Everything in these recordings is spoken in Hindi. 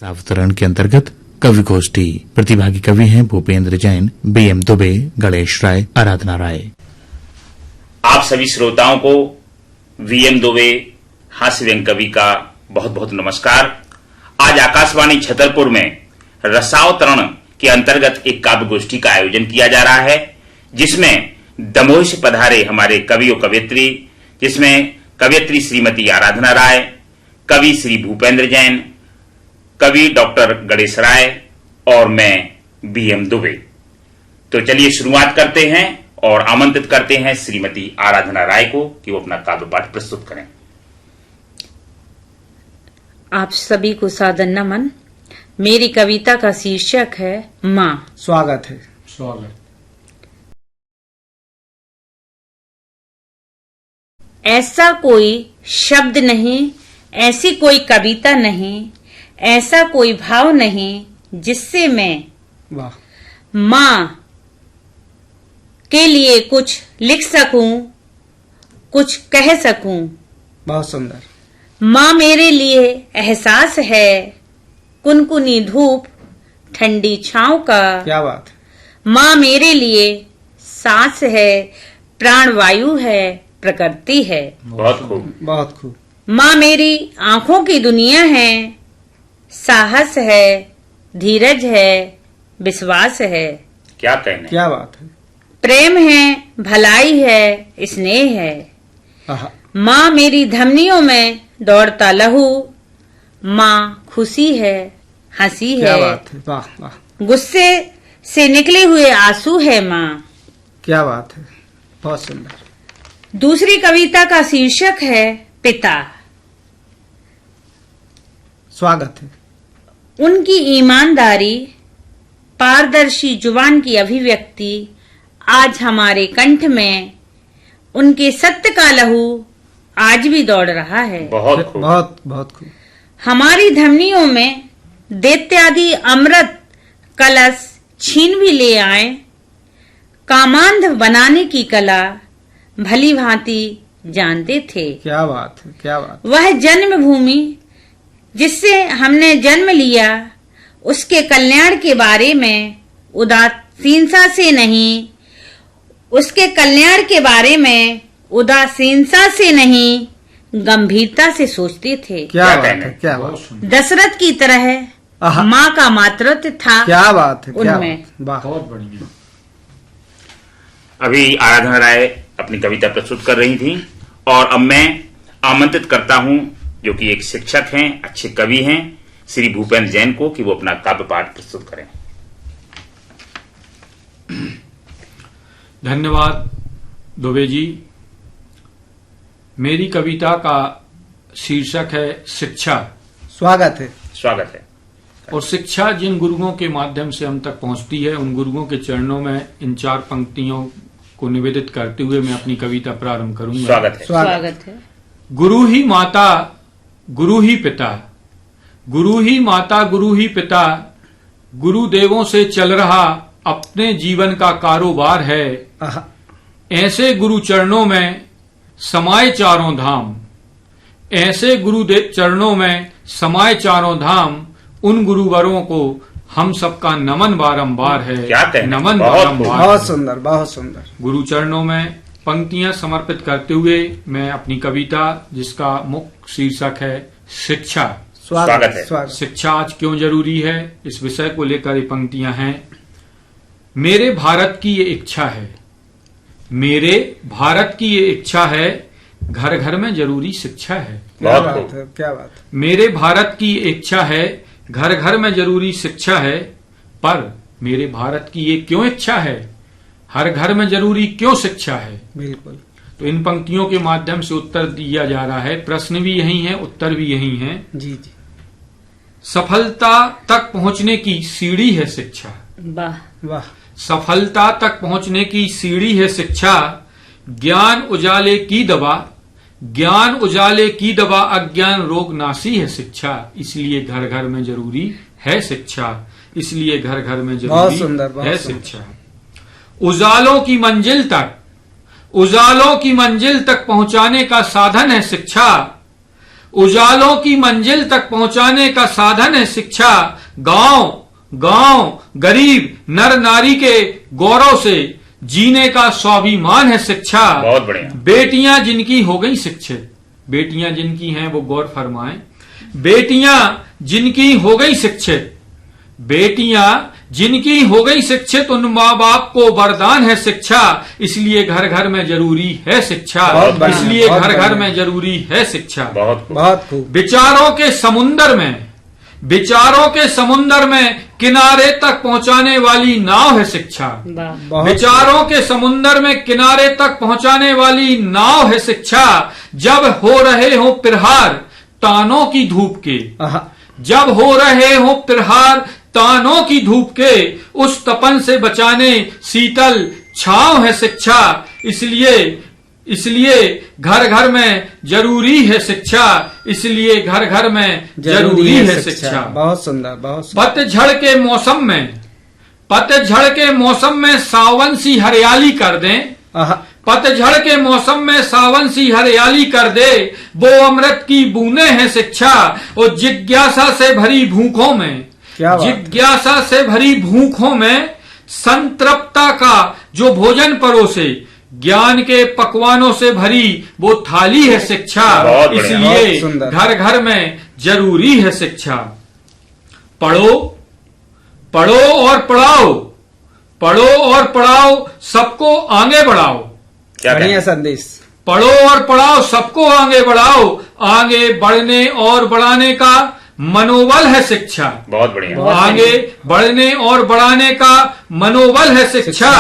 अवतरण के अंतर्गत कवि गोष्ठी। प्रतिभागी कवि हैं भूपेंद्र जैन, बीएम दुबे, गणेश राय, आराधना राय। आप सभी श्रोताओं को वीएम दुबे हास्य व्यंग कवि का बहुत बहुत नमस्कार। आज आकाशवाणी छतरपुर में रसावतरण के अंतर्गत एक काव्य गोष्ठी का आयोजन किया जा रहा है, जिसमें दमोह से पधारे हमारे कवि और कवयित्री, जिसमें कवयित्री श्रीमती आराधना राय, कवि श्री भूपेंद्र जैन, कवि डॉक्टर गणेश राय और मैं बीएम दुबे। तो चलिए शुरुआत करते हैं और आमंत्रित करते हैं श्रीमती आराधना राय को कि वो अपना काव्य पाठ प्रस्तुत करें। आप सभी को सादर नमन। मेरी कविता का शीर्षक है माँ। स्वागत है। स्वागत। ऐसा कोई शब्द नहीं, ऐसी कोई कविता नहीं, ऐसा कोई भाव नहीं जिससे मैं वाह माँ के लिए कुछ लिख सकूं, कुछ कह सकूं। बहुत सुंदर। माँ मेरे लिए एहसास है, कुनकुनी धूप, ठंडी छांव का। क्या बात है। माँ मेरे लिए सांस है, प्राणवायु है, प्रकृति है। बहुत खूब, बहुत खूब। माँ मेरी आंखों की दुनिया है, साहस है, धीरज है, विश्वास है। क्या कहने। क्या बात है। प्रेम है, भलाई है, स्नेह है। आहा, माँ मेरी धमनियों में दौड़ता लहू, माँ खुशी है, हंसी क्या है, बात है। वाह वाह। गुस्से से निकले हुए आंसू है माँ। क्या बात है। बहुत सुंदर। दूसरी कविता का शीर्षक है पिता। स्वागत है। उनकी ईमानदारी, पारदर्शी जुबान की अभिव्यक्ति आज हमारे कंठ में, उनके सत्य का लहू आज भी दौड़ रहा है। बहुत खूब, बहुत बहुत खूब। हमारी धमनियों में दैत्यादि अमृत कलश छीन भी ले आए, कामांध बनाने की कला भली भांति जानते थे। क्या बात है। क्या बात। वह जन्मभूमि जिससे हमने जन्म लिया, उसके कल्याण के बारे में उदासीनता से नहीं, उसके कल्याण के बारे में उदासीनता से नहीं, गंभीरता से सोचते थे। क्या बात कहने। है। क्या बात। दशरथ की तरह आहा। माँ का मातृत्व था क्या बात है। क्या उनमें। बात। वाह। बहुत बढ़िया। अभी आराधना राय अपनी कविता प्रस्तुत कर रही थी और अब मैं आमंत्रित करता हूं, जो कि एक शिक्षक हैं, अच्छे कवि हैं, श्री भूपेंद्र जैन को कि वो अपना काव्य पाठ प्रस्तुत करें। धन्यवाद दुबे जी। मेरी कविता का शीर्षक है शिक्षा। स्वागत है। स्वागत है। और शिक्षा जिन गुरुओं के माध्यम से हम तक पहुंचती है, उन गुरुओं के चरणों में इन 4 पंक्तियों को निवेदित करते हुए मैं अपनी कविता प्रारंभ करूंगा। स्वागत है। स्वागत है। गुरु ही माता, गुरु ही पिता, गुरु ही माता, गुरु ही पिता, गुरुदेवों से चल रहा अपने जीवन का कारोबार है। आहा, ऐसे गुरु चरणों में समाये चारों धाम, ऐसे गुरुदेव चरणों में समाये चारों धाम, उन गुरुवरों को हम सबका नमन बारंबार है। क्या कहने। नमन बहुत बारंबार बहुत है। सुंदर। बहुत सुंदर। गुरु चरणों में पंक्तियां समर्पित करते हुए मैं अपनी कविता, जिसका मुख्य शीर्षक है शिक्षा। स्वागत है। स्वागत। शिक्षा आज क्यों जरूरी है, इस विषय को लेकर ये पंक्तियां हैं। मेरे भारत की ये इच्छा है, मेरे भारत की ये इच्छा है, घर घर में जरूरी शिक्षा है। क्या बहुत बात खूब। है। क्या बात है। मेरे भारत की ये इच्छा है, घर घर में जरूरी शिक्षा है, पर मेरे भारत की ये क्यों इच्छा है, हर घर में जरूरी क्यों शिक्षा है। बिल्कुल। तो इन पंक्तियों के माध्यम से उत्तर दिया जा रहा है। प्रश्न भी यही है, उत्तर भी यही है। जी जी। सफलता तक पहुंचने की सीढ़ी है शिक्षा। वाह। वाह। सफलता तक पहुंचने की सीढ़ी है शिक्षा। ज्ञान उजाले की दवा, ज्ञान उजाले की दवा, अज्ञान रोग नासी है शिक्षा। इसलिए घर घर में जरूरी है शिक्षा, इसलिए घर घर में बहुत जरूरी सुंदर, बहुत है सुंदर। शिक्षा। उजालों की मंजिल तक, उजालों की मंजिल तक पहुंचाने का साधन है शिक्षा। उजालों की मंजिल तक पहुंचाने का साधन है शिक्षा। गांव गांव गरीब नर नारी के गौरव से जीने का स्वाभिमान है शिक्षा। बहुत बढ़िया। बेटियां जिनकी हो गई शिक्षित, बेटियां जिनकी हैं वो गौर फरमाएं, बेटियां जिनकी हो गई शिक्षित, बेटियां जिनकी हो गई शिक्षित, उन माँ बाप को वरदान है शिक्षा। इसलिए घर घर में जरूरी है शिक्षा, इसलिए घर घर में जरूरी है शिक्षा। बहुत खूब। विचारों के समुंदर में, विचारों के समुंदर में किनारे तक पहुंचाने वाली नाव है शिक्षा। विचारों के समुंदर में किनारे तक पहुंचाने वाली नाव है शिक्षा। जब हो रहे हो प्रहार तानों की धूप के, जब हो रहे हो प्रहार तानों की धूप के, उस तपन से बचाने शीतल छांव है शिक्षा। इसलिए घर घर में जरूरी है शिक्षा, इसलिए घर घर में जरूरी है शिक्षा। बहुत सुंदर, बहुत सुंदर। पतझड़ के मौसम में, पतझड़ के मौसम में सावन सी हरियाली कर दें, पतझड़ के मौसम में सावन सी हरियाली कर दे, वो अमृत की बूंदें हैं शिक्षा। और जिज्ञासा से भरी भूखों में, जिज्ञासा से भरी भूखों में संतृप्ता का जो भोजन परोसे, ज्ञान के पकवानों से भरी वो थाली है शिक्षा। इसलिए घर घर में जरूरी है शिक्षा। पढ़ो पढ़ो और पढ़ाओ, पढ़ो और पढ़ाओ, सबको आगे बढ़ाओ। बढ़िया संदेश। पढ़ो और पढ़ाओ, सबको आगे बढ़ाओ, आगे बढ़ने और बढ़ाने का मनोबल है शिक्षा। बहुत बढ़िया। आगे बढ़ने और बढ़ाने का मनोबल है शिक्षा।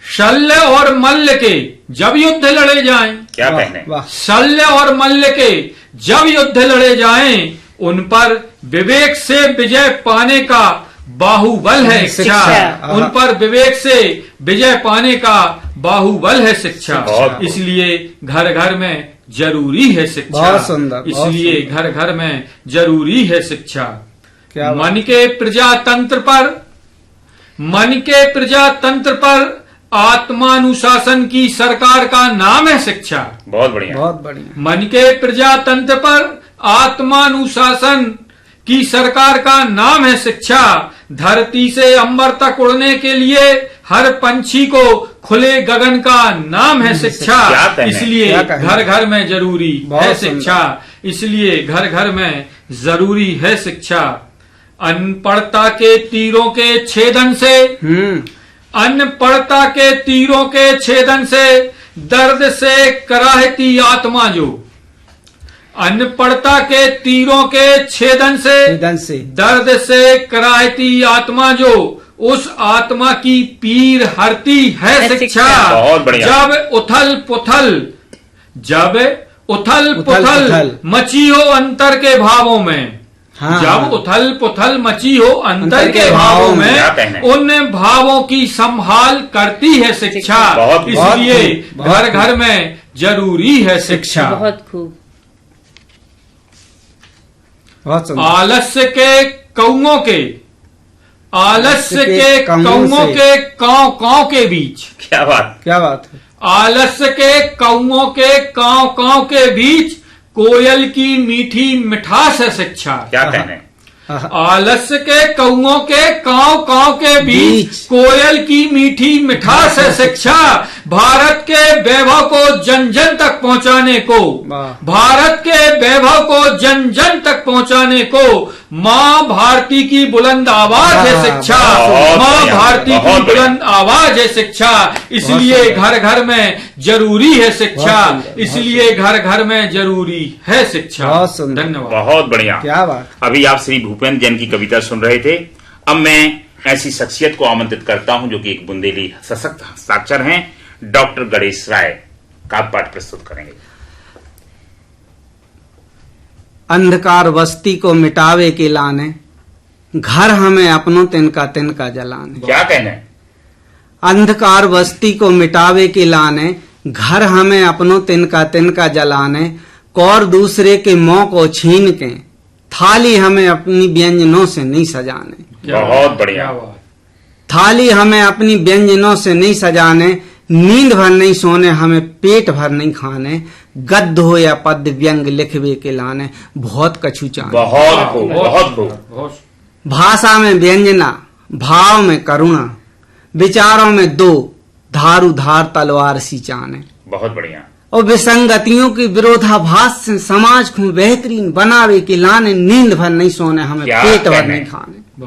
शल्य और मल्ल के जब युद्ध लड़े जाएं, क्या कहने, शल्य और मल्ल के जब युद्ध लड़े जाएं, उन पर विवेक से विजय पाने का बाहुबल है शिक्षा। उन पर विवेक से विजय पाने का बाहुबल है शिक्षा। इसलिए घर घर में जरूरी है शिक्षा। बहुत सुंदर। इसलिए घर घर में जरूरी है शिक्षा। मन के प्रजातंत्र पर, मन के प्रजातंत्र पर आत्मानुशासन की सरकार का नाम है शिक्षा। बहुत बढ़िया, बहुत बढ़िया। मन के प्रजातंत्र पर आत्मानुशासन की सरकार का नाम है शिक्षा। धरती से अंबर तक उड़ने के लिए हर पंछी को खुले गगन का नाम है शिक्षा। इसलिए घर घर में जरूरी है शिक्षा। इसलिए घर घर में जरूरी है शिक्षा। अनपढ़ता के तीरों के छेदन से, अनपढ़ता के तीरों के छेदन से दर्द से कराहती आत्मा जो, अनपढ़ता के तीरों के छेदन से दर्द से कराहती आत्मा जो, उस आत्मा की पीर हरती है शिक्षा। जब उथल पुथल मची हो अंतर के भावों में, जब उथल पुथल मची हो अंतर के भावों में, उन भावों की संभाल करती है शिक्षा। इसलिए घर घर में जरूरी है शिक्षा। बहुत खूब। आलस्य के कौओं के, आलस्य के कौओं के कांव कांव के बीच, क्या बात, क्या बात है। आलस्य के कौओं के कांव कांव के बीच कोयल की मीठी मिठास है शिक्षा। क्या कहने, आलस्य के कौओं के कांव कांव के बीच कोयल की मीठी मिठास है शिक्षा। भारत के वैभव को जन जन तक पहुंचाने को, भारत के वैभव को जन जन तक पहुंचाने को माँ भारती की बुलंद आवाज है शिक्षा। माँ भारती की बुलंद आवाज है शिक्षा। इसलिए घर घर में जरूरी है शिक्षा। इसलिए घर घर में जरूरी है शिक्षा। धन्यवाद। बहुत बढ़िया, क्या बात। अभी आप श्री भूपेंद्र जैन की कविता सुन रहे थे। अब मैं ऐसी शख्सियत को आमंत्रित करता हूं जो कि एक बुंदेली सशक्त हस्ताक्षर हैं, डॉक्टर गणेश राय का पाठ प्रस्तुत करेंगे। अंधकार बस्ती को मिटावे के लाने, घर हमें अपनों तिनका जलाने। क्या कहने, अंधकार बस्ती को मिटावे के लाने, घर हमें अपनों तिनका जलाने। कौर दूसरे के मुंह को छीन के, थाली हमें अपनी व्यंजनों से नहीं सजाने। बहुत बढ़िया। थाली हमें अपनी व्यंजनों से नहीं सजाने, नींद भर नहीं सोने हमें पेट भर नहीं खाने, गद्य हो या पद्य व्यंग लिखवे के लाने, बहुत कछु चाहे। बहुत खूब, बहुत खूब। भाषा में व्यंजना, भाव में करुणा, विचारों में दो धारु धार तलवार सी चाने। बहुत बढ़िया। और विसंगतियों की विरोधाभास से समाज को बेहतरीन बनावे के लाने, नींद भर नहीं सोने हमें पेट भर नहीं खाने।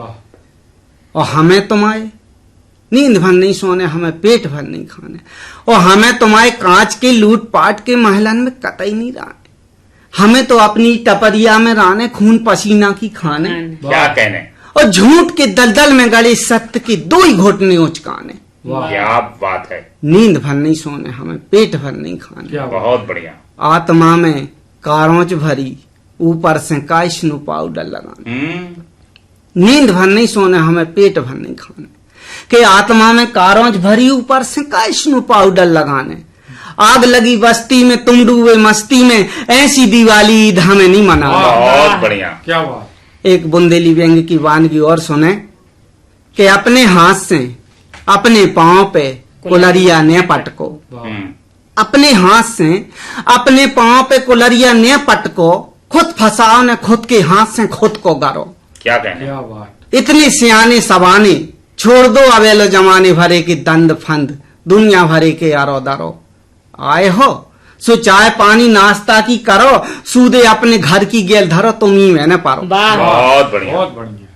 और हमें तुम्हारे नींद भर नहीं सोने हमें पेट भर नहीं खाने, और हमें तुम्हारे कांच के लूट पाट के महलन में कतई नहीं राने, हमें तो अपनी टपरिया में राने खून पसीना की खाने। क्या कहने। और झूठ के दलदल में गले सत्य के दो ही घोटने उचकाने। क्या बात है। नींद भर नहीं सोने हमें पेट भर नहीं खाने। बहुत बढ़िया। आत्मा में कारोच भरी, ऊपर से काइशनु पाउडर लगाने। नींद भर नहीं सोने हमें पेट भर नहीं खाने, के आत्मा में कारोच भरी, ऊपर से काइशनु पाउडर लगाने। आग लगी बस्ती में, तुम डूबे मस्ती में, ऐसी दिवाली ईद हमें नहीं मनाना। बहुत बढ़िया। क्या बात। एक बुंदेली व्यंग की वानगी और सुने कि अपने हाथ से अपने पांव पे कुलरिया ने पटको, अपने हाथ से अपने पांव पे कुलरिया ने पटको, खुद फसाओ ने खुद के हाथ से खुद को गारो। क्या कहने। क्या बात। इतने सियाने सवाने, छोड़ दो अवेलो जमाने भरे के दंड फंद, दुनिया भरे के यारो दारो। आए हो सो चाय पानी नाश्ता की करो, सूदे अपने घर की गेल धरो, तुम ही मैंने पारो। बहुत बढ़िया। बहुत बढ़िया।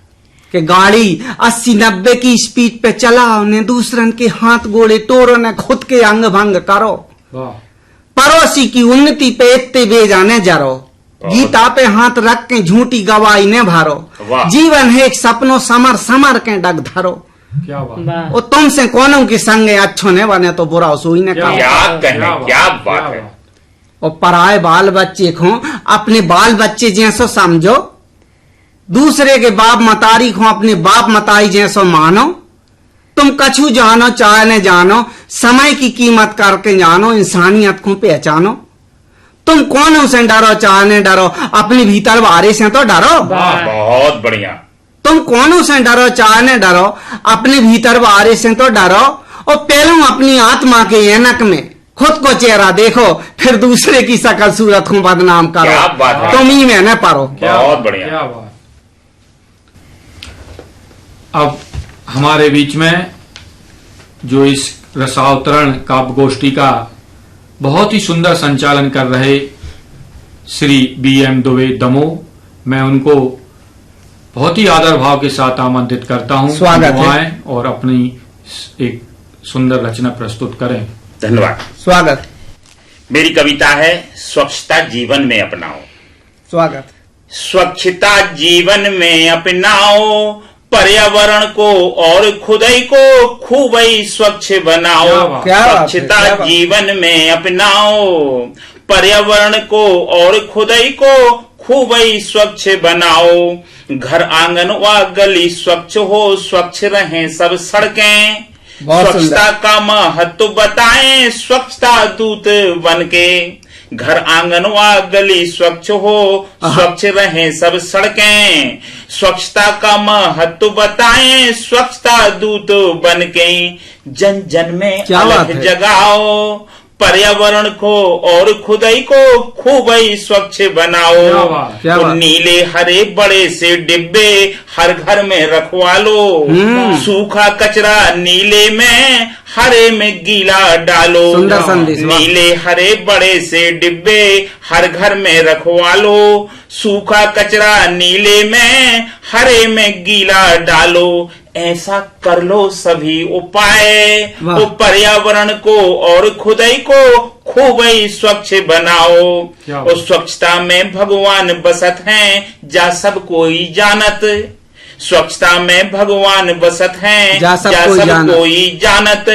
कि गाड़ी 80-90 की स्पीड पे चलाओ ने, दूसरन के हाथ गोड़े तोड़ो ने, खुद के अंग भंग करो। पड़ोसी की उन्नति पे इतने बेजाने जरो, गीता पे हाथ रख के झूठी गवाही ने भरो। जीवन है एक सपनों समर समर के डग धरो। क्या बात। और तुमसे कोनों के संगे अच्छो ने बने तो बुरा सोई ने कहा। क्या कहने। क्या बात है। और पराए बाल बच्चे को अपने बाल बच्चे जैसो समझो, दूसरे के बाप मतारी को अपने बाप मताई जैसो मानो। तुम कछु जानो चाहे न जानो, समय की कीमत करके जानो, इंसानियत को पहचानो। तुम कौन से डरो चाहे न डरो, अपने भीतर बारे से तो डरो। बहुत बढ़िया। तुम कौन से डरो चाहे न डरो, अपने भीतर बारे से तो डरो। और पहले अपनी आत्मा के ऐनक में खुद को चेहरा देखो, फिर दूसरे की शकल सूरत को बदनाम करो। क्या बात है। तुम ही में न पारो। बहुत बढ़िया। क्या बात। अब हमारे बीच में जो इस रसावतरण काव्य गोष्ठी का बहुत ही सुंदर संचालन कर रहे श्री BM दुबे दमोह, मैं उनको बहुत ही आदर भाव के साथ आमंत्रित करता हूं। स्वागत है। आएं और अपनी एक सुंदर रचना प्रस्तुत करें। धन्यवाद। स्वागत। मेरी कविता है स्वच्छता जीवन में अपनाओ। स्वागत। स्वच्छता जीवन में अपनाओ, पर्यावरण को और खुदाई को खूब ही स्वच्छ बनाओ। स्वच्छता जीवन में अपनाओ, पर्यावरण को और खुदाई को खूब ही स्वच्छ बनाओ। घर आंगन व गली स्वच्छ हो, स्वच्छ रहें सब सड़कें। स्वच्छता का महत्व बताएं, स्वच्छता दूत बनके। घर आंगन व गली स्वच्छ हो, स्वच्छ रहें सब सड़कें। स्वच्छता का महत्व बताएं, स्वच्छता दूत बनके। जन जन में अलग जगाओ, पर्यावरण को और खुदाई को खूब ही स्वच्छ बनाओ। तो नीले हरे बड़े से डिब्बे हर घर में रखवा लो। सूखा कचरा नीले में, हरे में गीला डालो। नीले हरे बड़े से डिब्बे हर घर में रखवा लो। सूखा कचरा नीले में, हरे में गीला डालो। ऐसा कर लो सभी उपाय, वो पर्यावरण को और खुदाई को खूब ही स्वच्छ बनाओ। और स्वच्छता में भगवान बसत हैं, जा सब कोई जानत। स्वच्छता में भगवान बसत हैं, जा सब कोई जानत।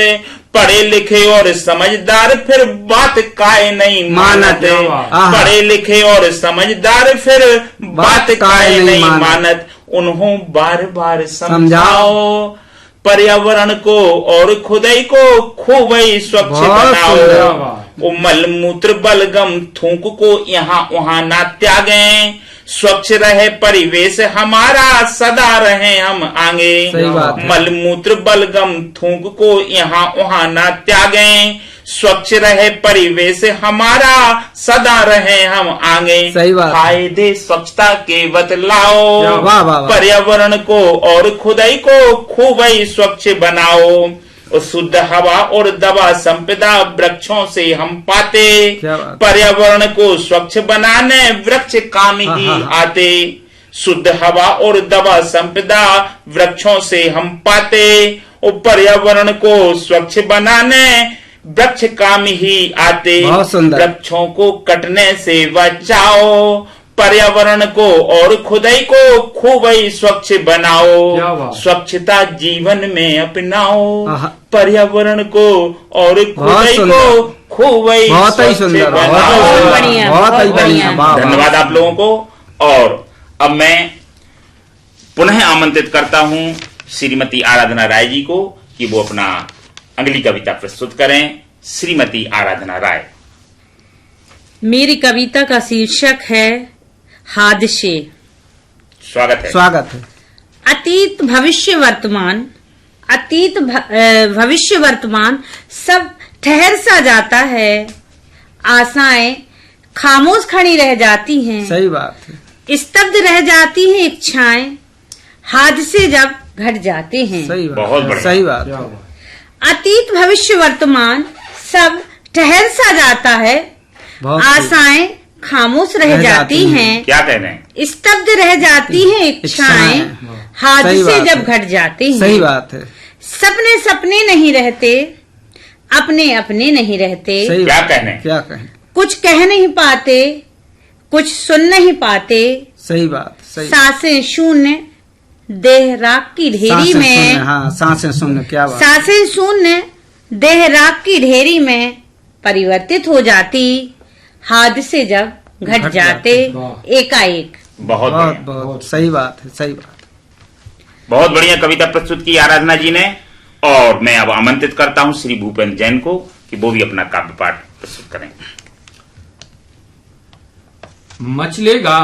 पढ़े लिखे और समझदार फिर बात काहे नहीं मानत। पढ़े लिखे और समझदार फिर बात काहे नहीं मानत। उन्हों बार बार समझाओ, पर्यावरण को और खुदाई को खूब ही स्वच्छ बनाओ। वो मल मूत्र बलगम थूक को यहाँ वहाँ ना त्यागें। स्वच्छ रहे परिवेश हमारा, सदा रहे हम आगे। सही बात है। मलमूत्र बलगम थूक को यहाँ वहाँ न त्यागें, स्वच्छ रहे परिवेश हमारा, सदा रहे हम आगे। सही बात। फायदे स्वच्छता के बतलाओ, वाह, वाह, वाह। पर्यावरण को और खुदाई को खूब ही स्वच्छ बनाओ। शुद्ध हवा और दवा संपदा वृक्षों से हम पाते, क्या बात। पर्यावरण को स्वच्छ बनाने वृक्ष काम ही आते। शुद्ध हवा और दवा संपदा वृक्षों से हम पाते, और पर्यावरण को स्वच्छ बनाने वृक्ष काम ही आते। बहुत सुंदर। वृक्षों को कटने से बचाओ, पर्यावरण को और खुदाई को खूब ही स्वच्छ क्या बनाओ। बात। स्वच्छता जीवन में अपनाओ, आहा। पर्यावरण को और खुदाई सुंदर। को खूब ही बहुत ही स्वच्छ सुंदर, बनाओ। बहुत बढ़िया, बहुत ही बहुत बढ़िया। बढ़िया। वाह, वाह। धन्यवाद आप लोगों को। और अब मैं पुनः आमंत्रित करता हूं श्रीमती आराधना राय जी को कि वो अपना अगली कविता प्रस्तुत करें। श्रीमती आराधना राय। मेरी कविता का शीर्षक है हादसे। स्वागत है। स्वागत है। अतीत भविष्य वर्तमान, भविष्य वर्तमान सब ठहर सा जाता है। आशाएं खामोश खड़ी रह जाती हैं, सही बात है। स्तब्ध रह जाती हैं इच्छाएं, हादसे जब घट जाते हैं। सही बात। बहुत बढ़िया। सही बात क्या है। बात। अतीत भविष्य वर्तमान सब ठहर सा जाता है। बहुत आशाएं खामोश रह रह जाती जाती हैं। हैं, क्या कहना है? स्तब्ध रह जाती हैं इच्छाएं, सही हादसे बात जब है। घट जाते हैं। सही बात है। सपने सपने नहीं रहते, अपने अपने नहीं रहते। सही क्या बात। कहना है? क्या कहें। कुछ कह नहीं पाते, कुछ सुन नहीं पाते। सही बात। सही। सांसें शून्य, देह राख की ढेरी सांसें में। सुनने, हाँ सांसें सुनने। क्या बात। सांसें शून्य, देह राख की ढेरी में परिवर्तित हो जाती, हादसे जब घट घट जाते वाह। एकाएक। बहुत बहुत बढ़िया। बहुत सही बात है। सही बात। बहुत बढ़िया कविता प्रस्तुत की आराधना जी ने। और मैं अब आमंत्रित करता हूं श्री भूपेंद्र जैन को कि वो भी अपना काव्य पाठ प्रस्तुत करें। मचलेगा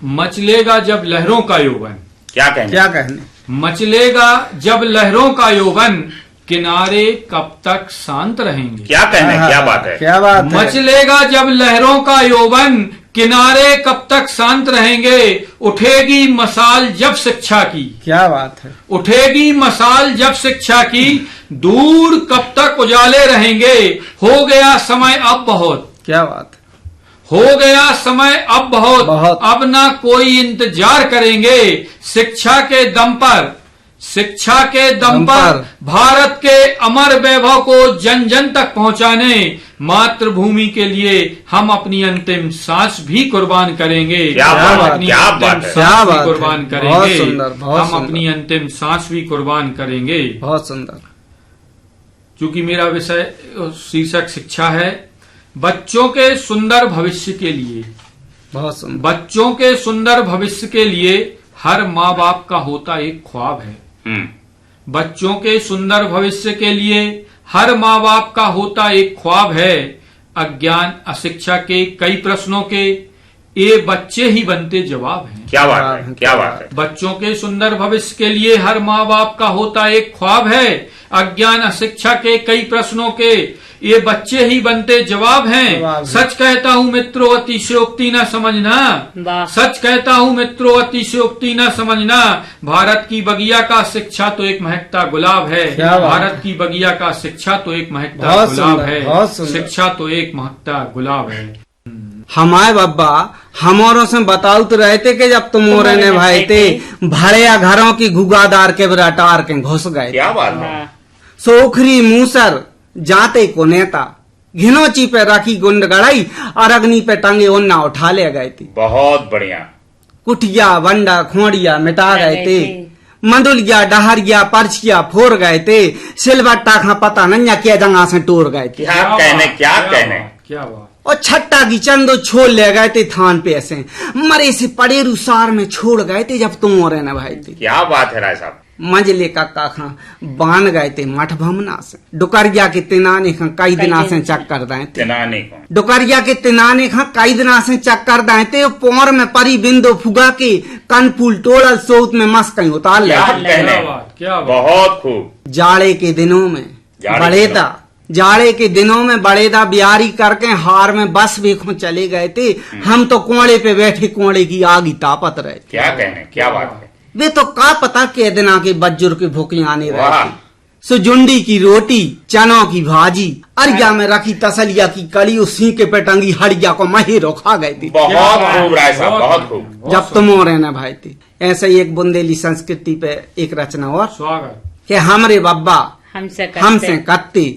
मचलेगा जब लहरों का यौवन, क्या कहना क्या है? कहने। मचलेगा जब लहरों का यौवन, किनारे कब तक शांत रहेंगे। क्या कहना है? क्या बात है? क्या बात है। मचलेगा जब लहरों का यौवन, किनारे कब तक शांत रहेंगे। उठेगी मसाल जब शिक्षा की, क्या बात है। उठेगी मसाल जब शिक्षा की, दूर कब तक उजाले रहेंगे। हो गया समय अब बहुत, क्या बात है। हो गया समय अब बहुत, बहुत। अब ना कोई इंतजार करेंगे। शिक्षा के दम पर, शिक्षा के दम पर भारत के अमर वैभव को जन जन तक पहुंचाने, मातृभूमि के लिए हम अपनी अंतिम सांस भी कुर्बान करेंगे। क्या हम बात है, अपनी क्या अंतिम बात है। सांस क्या भी बात है। कुर्बान बहुत करेंगे। सुंदर, बहुत हम सुंदर। अपनी अंतिम सांस भी कुर्बान करेंगे। बहुत सुंदर। क्योंकि मेरा विषय शीर्षक शिक्षा है। बच्चों के सुंदर भविष्य के लिए, बहुत सुंदर। बच्चों के सुंदर भविष्य के लिए हर माँ बाप का होता एक ख्वाब है। बच्चों के सुंदर भविष्य के लिए हर माँ बाप का होता एक ख्वाब है। अज्ञान अशिक्षा के कई प्रश्नों के ये बच्चे ही बनते जवाब हैं। क्या बात है? क्या बात है? बच्चों के सुंदर भविष्य के लिए हर माँ बाप का होता एक ख्वाब है। अज्ञान अशिक्षा के कई प्रश्नों के ये बच्चे ही बनते जवाब हैं। सच कहता हूँ मित्रों अतिशयोक्ति न समझना, वाह। सच कहता हूँ मित्रों अतिशयोक्ति न समझना। भारत की बगिया का शिक्षा तो एक महकता गुलाब है। क्या बात है। भारत की बगिया का शिक्षा तो एक महकता बहुत गुलाब सुंदर, है। बहुत सुंदर। शिक्षा तो एक महकता गुलाब है। हमारे बब्बा हमारों से बताओ तो रहते कि जब तुम और ने भाई थे भड़िया घरों की घुगादार के बराटार के घुस गए। क्या बात है? सोखरी मूसर जाते को नेता घिनोची पे रखी गुंड गड़ाई और अग्नि पे टंगे उन्ना उठा ले गए थे। बहुत बढ़िया। कुटिया बंडा खोड़िया मिटा गए थे। मंडुलिया डहरिया पर्चिया फोड़ गए थे। सिलबट्टा खा पता नन्या क्या जगह से टूर गए थे। क्या कहने? क्या कहने? क्या बात। और छट्टा की चंदो छोड़ ले गए थे थान पे ऐसे मरे से पड़ेरू सार में छोड़ गए थे जब तुम और ना भाई थे। क्या बात है राय साहब? मंजले का काखा बान गए थे मठ भमना से डुकरिया के तिनाने खा कई दिना से चक्कर दाए थे तिनाने को डुकरिया के तिनाने खा कई दिना से चक्कर दाए थे पोर में परी बिंदु फुगा के कनफूल टोड़ल सोत में मस्त कहीं उतार ले क्या कहने, क्या बात। बहुत खूब। जाड़े के दिनों में बड़ेदा जाड़े के दिनों में बड़ेदा बियारी करके हार में बस भी चले गए थे। हम तो कुआड़े पे बैठे कुआड़े की आगी तापत रहे थे। क्या कहने, क्या बात है। वे तो का पता के दिना के बज्जुर की भूखी आने रहे वाह। थे। सुजुंडी की रोटी, चनों की भाजी, अरिया में रखी तसलिया की कड़ी, उसी के पे टंगी हड़िया को महीरो खा गए थे। बहुत खूब राय साहब, बहुत खूब। जब तुम हो रहना भाई थे ऐसे ही एक बुंदेली संस्कृति पे एक रचना और स्वागत। कि हमरे बब्बा हमसे कत्ते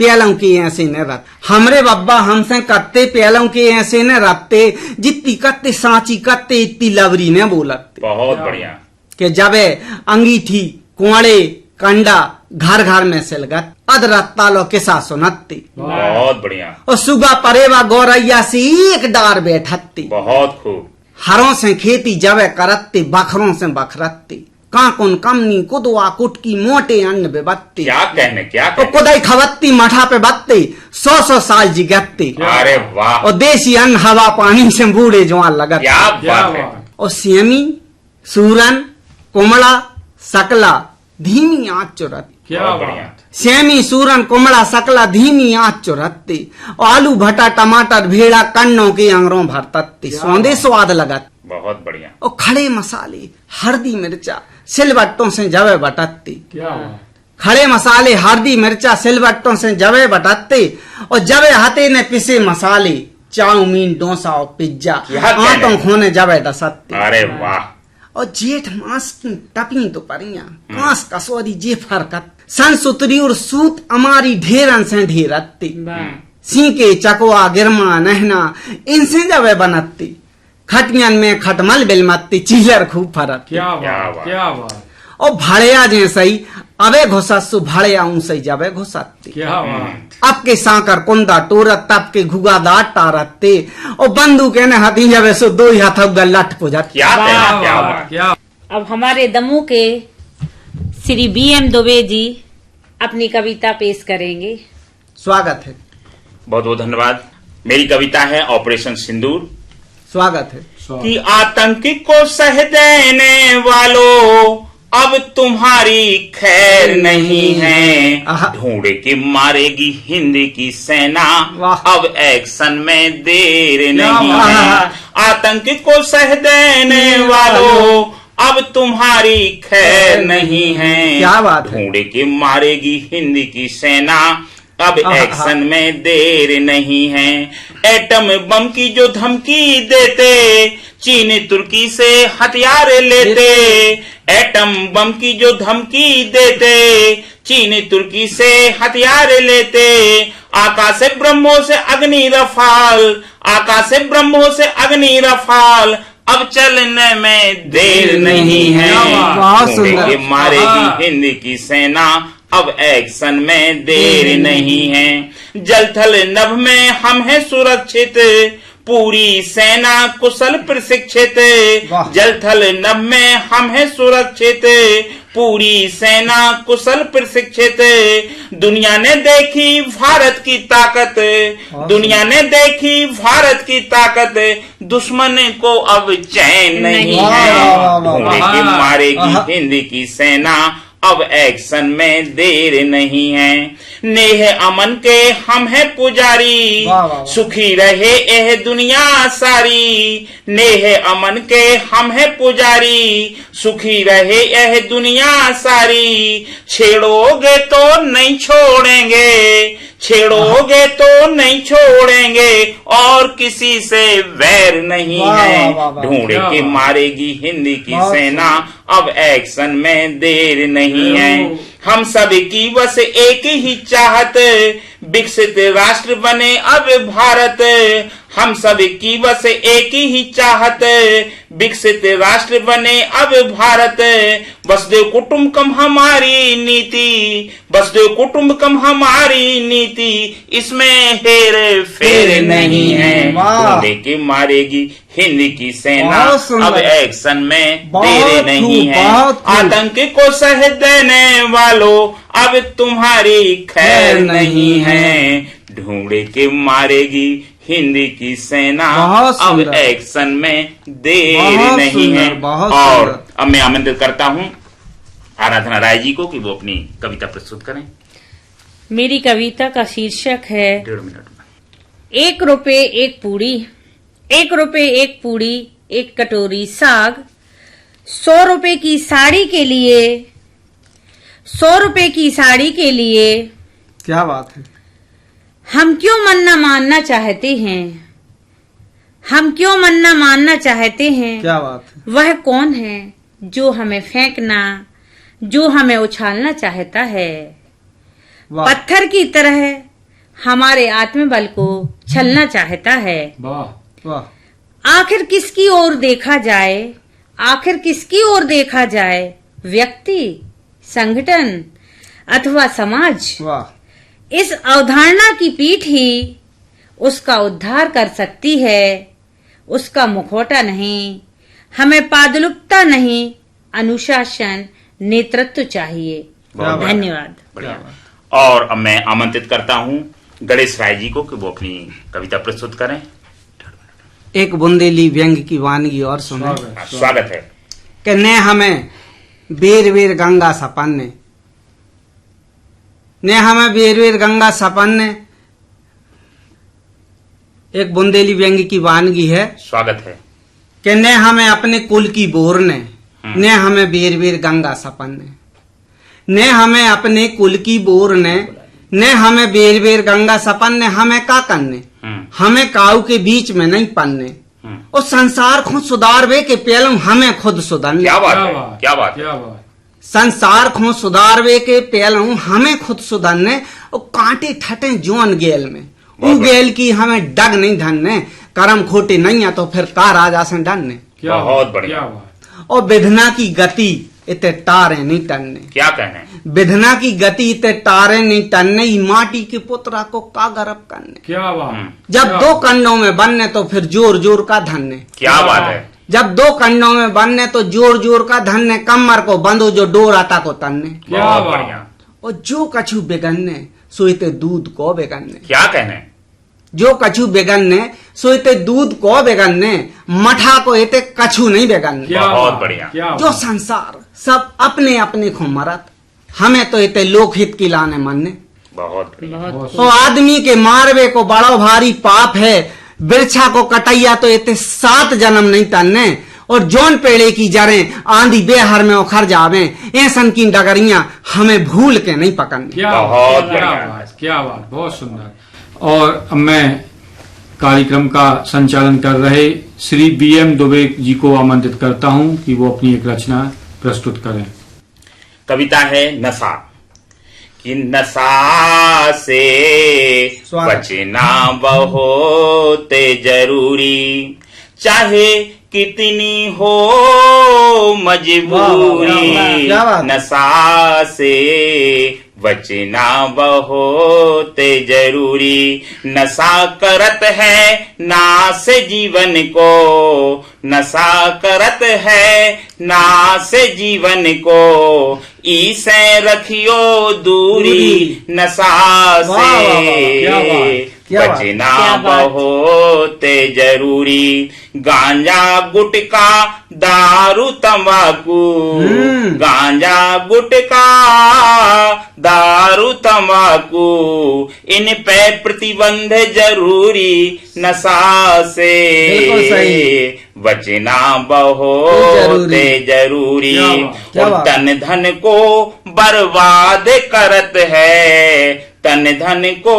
प्यालों के ऐसे न रत, हमरे बब्बा हमसे कत्ते प्यालों के ऐसे न रत्ते, जितनी कत्ते सांची कत्ते इतनी लवरी ने बोलते। बहुत बढ़िया। कि जबे अंगीठी कुआड़े कंडा घर घर में सिलगत अदरत तालो किसा सुनती। बहुत बढ़िया। और सुबह परेवा गौरैया से एक डार बैठती। बहुत खूब। हरों से खेती जबे करते बखरों से बखरती, काकुन कमनी कुदवा कुटकी मोटे अन्न बेबत्ती। क्या कहने, क्या तो कहने। कुदाई खवत्ती मठा पे बत्ती 100 साल जिगत्ती। अरे वाह, और देसी अन्न हवा पानी से बूढ़े जवान लगत। क्या क्या बात है। बात। और सियमी सूरन कुमड़ा सकला धीमी आंच चुरती। क्या बहुत बात। बढ़िया। सेमी सूरन कुमड़ा सकला धीमी आंच चुरती, और आलू भटा टमाटर भेड़ा कन्नों के अंगरों भरतती, सौंदे स्वाद लगत। बहुत बढ़िया। और खड़े मसाले हल्दी मिर्चा सिलबट्टों से जवे बटती। क्या बात। खड़े मसाले हल्दी मिर्चा सिलबट्टों से जवे बटते, और जवे हाथे ने पिसे मसाले चाउमीन डोसा और पिज्जा क्या कहने। आंतों खोने जवे डसते। अरे वाह, और जेठ मास की टपी तो परियां कांस कसौरी जे फरकत संसुतरी और सूत अमारी ढेरन से ढेरती। सीके चकवा गिरमा नहना इनसे जवे बनती, खटियन में खटमल बिलमती चीलर खूब फरत। क्या क्या बात। बात। क्या बात। और भड़िया जैसे ही अबे घुसस्सु भड़िया ऊंसे जबे घुसती। क्या बात। अब के सांकर कुंदा टोरत तब के घुगा दाट टारते, और बंदूक ने हथी जबे सो दो ही हाथ लठ पुजत। क्या कहने, क्या क्या बात। बात। क्या अब हमारे दमू के श्री BM दुबे जी अपनी कविता पेश करेंगे। स्वागत है। बहुत बहुत धन्यवाद। मेरी कविता है ऑपरेशन सिंदूर। स्वागत है। कि आतंक को सह देने वालों अब तुम्हारी खैर नहीं है, आहा। ढूंढ के मारेगी हिंद की सेना, वाह। अब एक्शन में देर क्या नहीं बात है। है। आतंक को सह देने वालों अब तुम्हारी खैर नहीं है, क्या बात है। ढूंढ के मारेगी हिंद की सेना, अब एक्शन में देर नहीं है। एटम बम की जो धमकी देते, चीन तुर्की से हथियार लेते, एटम बम की जो धमकी देते, चीन तुर्की से हथियार लेते, आकाश ब्रह्मों से अग्नि रफाल, आकाश ब्रह्मों से अग्नि रफाल, अब चलने में देर नहीं है, बहुत सुंदर। ढूंढेंगे मारेगी हिंद की सेना, अब एक्शन में देर नहीं है। जलथल नभ में हम हैं सुरक्षित, पूरी सेना कुशल प्रशिक्षित, जलथल नभ में हम हैं सुरक्षित, पूरी सेना कुशल प्रशिक्षित। दुनिया ने देखी भारत की ताकत, दुनिया ने देखी भारत की ताकत, दुश्मन को अब चैन नहीं है, ढूंढेगी मारेगी हिंद की सेना, अब एक्शन में देर नहीं है। नेह अमन के हम हैं पुजारी, सुखी रहे यह दुनिया सारी, नेह अमन के हम हैं पुजारी, सुखी रहे यह दुनिया सारी। छेड़ोगे तो नहीं छोड़ेंगे, छेड़ोगे तो नहीं छोड़ेंगे, और किसी से वैर नहीं है, ढूंढ के मारेगी हिंद की सेना, अब एक्शन में देर नहीं है। हम सब की बस एक ही चाहत, विकसित राष्ट्र बने अब भारत, हम सब की बस एक ही चाहत, विकसित राष्ट्र बने अब भारत। वसुदेव कुटुंबकम हमारी नीति, वसुदेव कुटुंबकम हमारी नीति, इसमें हेर फेर नहीं है। ढूंढे के मारेगी हिंद की सेना, अब एक्शन में देर नहीं है। आतंक को सह देने वालों, अब तुम्हारी खैर नहीं है। ढूंढे के मारेगी हिंद की सेना, अब एक्शन में देर नहीं है। और अब मैं आमंत्रित करता हूँ आराधना राय जी को कि वो अपनी कविता प्रस्तुत करें। मेरी कविता का शीर्षक है 1.5 मिनट में। 1 रुपए 1 पूड़ी, 1 रुपए 1 पूड़ी, 1 कटोरी साग, 100 रुपए की साड़ी के लिए, 100 रुपए की साड़ी के लिए। क्या बात है। हम क्यों मन्ना मानना चाहते हैं, हम क्यों मन्ना मानना चाहते हैं। क्या बात है। वह कौन है जो हमें फेंकना, जो हमें उछालना चाहता है। पत्थर की तरह हमारे आत्मबल को छलना चाहता है। वाह वाह। आखिर किसकी ओर देखा जाए, आखिर किसकी ओर देखा जाए, व्यक्ति, संगठन अथवा समाज। वाह। इस अवधारणा की पीठ ही उसका उद्धार कर सकती है। उसका मुखौटा नहीं, हमें पादुलुपता नहीं, अनुशासन, नेतृत्व चाहिए। धन्यवाद। और अब मैं आमंत्रित करता हूँ गणेश राय जी को कि वो अपनी कविता प्रस्तुत करें। एक बुंदेली व्यंग की वानगी और सुने। स्वागत है। कि ने हमें बेर बेर गंगा सपन्ने, ने हमें बेर बेर गंगा सपन्ने। एक बुंदेली व्यंग की वानगी है। स्वागत है। कि ने हमें अपने कुल की बोरने, ने हमें बेर बेर गंगा सपन्ने, ने हमें अपने कुल की बोरने, ने हमें बेर बेर गंगा सपन्ने। हमें का करने, हमें काऊ के बीच में नहीं पन्ने। और संसार खुद सुधारवे के पहलू हमें खुद सुधरने। क्या बात है, क्या बात है। संसार को सुधारवे के पहलू हमें खुद सुधरने। और कांटे ठटे जोन गेल में, उ गेल की हमें डग नहीं धरने। कर्म खोटे नहीं है तो फिर का राजा से डरने। बहुत बढ़िया। और विधना की गति इतने टारे नहीं टनने। क्या कहने, विधना की गति इतने टारे नहीं टनने। माटी के पुत्रा को का गर्भ करने। क्या बात। जब 2 कंडों में बनने तो फिर जोर जोर का धनने। क्या बात है। जब 2 कंडों में बनने तो जोर जोर का धनने। कमर को बंधो जो डोर आता को तनने। क्या बढ़िया। और जो कछु बिगन्ने सोते दूध को बिगन्ने। क्या कहने, जो कछु बिगन्ने सोते दूध को बिगन्ने। मठा को एते कछु नहीं बिगन्ने। बहुत बढ़िया। जो संसार सब अपने अपने को मरत, हमें तो एते लोकहित की लाने मनने। बहुत बढ़िया। तो आदमी के मारवे को बड़ा भारी पाप है। बिरछा को कटैया तो इतने 7 जन्म नहीं तन्ने। और जौन पेड़े की जड़ें आंधी बेहर में उखड़ जावे, ऐसन की डगरियां हमें भूल के नहीं पकड़नी। बहुत क्या बात, बहुत सुंदर। और अब मैं कार्यक्रम का संचालन कर रहे श्री BM दुबे जी को आमंत्रित करता हूं कि वो अपनी एक रचना प्रस्तुत करें। कविता है नशा। कि नशा से बचना बहुत जरूरी, चाहे कितनी हो मजबूरी। नशा से बचना बहुत जरूरी, नशा करत है नाश जीवन को, नशा करत है नाश जीवन को। इसे रखियो दूरी नशा से, बचना बहुत जरूरी। गांजा गुटका दारू तंबाकू, गांजा गुटका दारू तंबाकू, इन पे प्रतिबंध जरूरी नशा से बचना बहुत जरूरी। और तन धन को बर्बाद करत है, तन धन को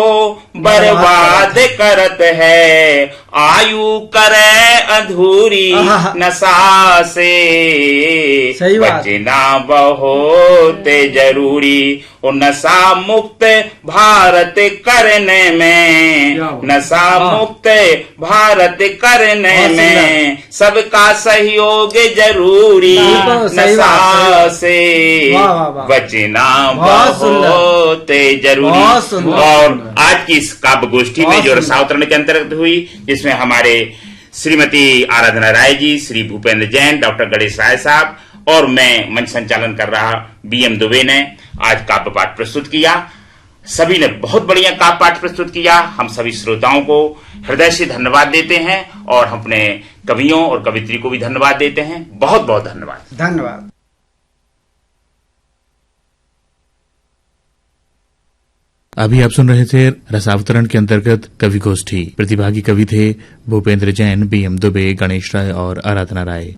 बर्बाद करत है, आयु करे अधूरी नशा से, सही बात। बचना बहुत जरूरी, और नशा मुक्त भारत करने में, नशा मुक्त भारत करने में सबका सहयोग जरूरी, नशा से बचना बहुत जरूरी। और आज की इस काव्य गोष्ठी में जो रसावतरण के अंतर्गत हुई, जिसमें हमारे श्रीमती आराधना राय जी, श्री भूपेंद्र जैन, डॉक्टर गणेश राय साहब और मैं मंच संचालन कर रहा बीएम दुबे ने आज काव्य पाठ प्रस्तुत किया। सभी ने बहुत बढ़िया काव्य पाठ प्रस्तुत किया। हम सभी श्रोताओं को हृदय से धन्यवाद देते हैं और अपने कवियों और कवित्री को भी धन्यवाद देते हैं। बहुत बहुत धन्यवाद। धन्यवाद। अभी आप सुन रहे थे रसावतरण के अंतर्गत कवि गोष्ठी। प्रतिभागी कवि थे भूपेंद्र जैन, बीएम दुबे, गणेश राय और आराधना राय।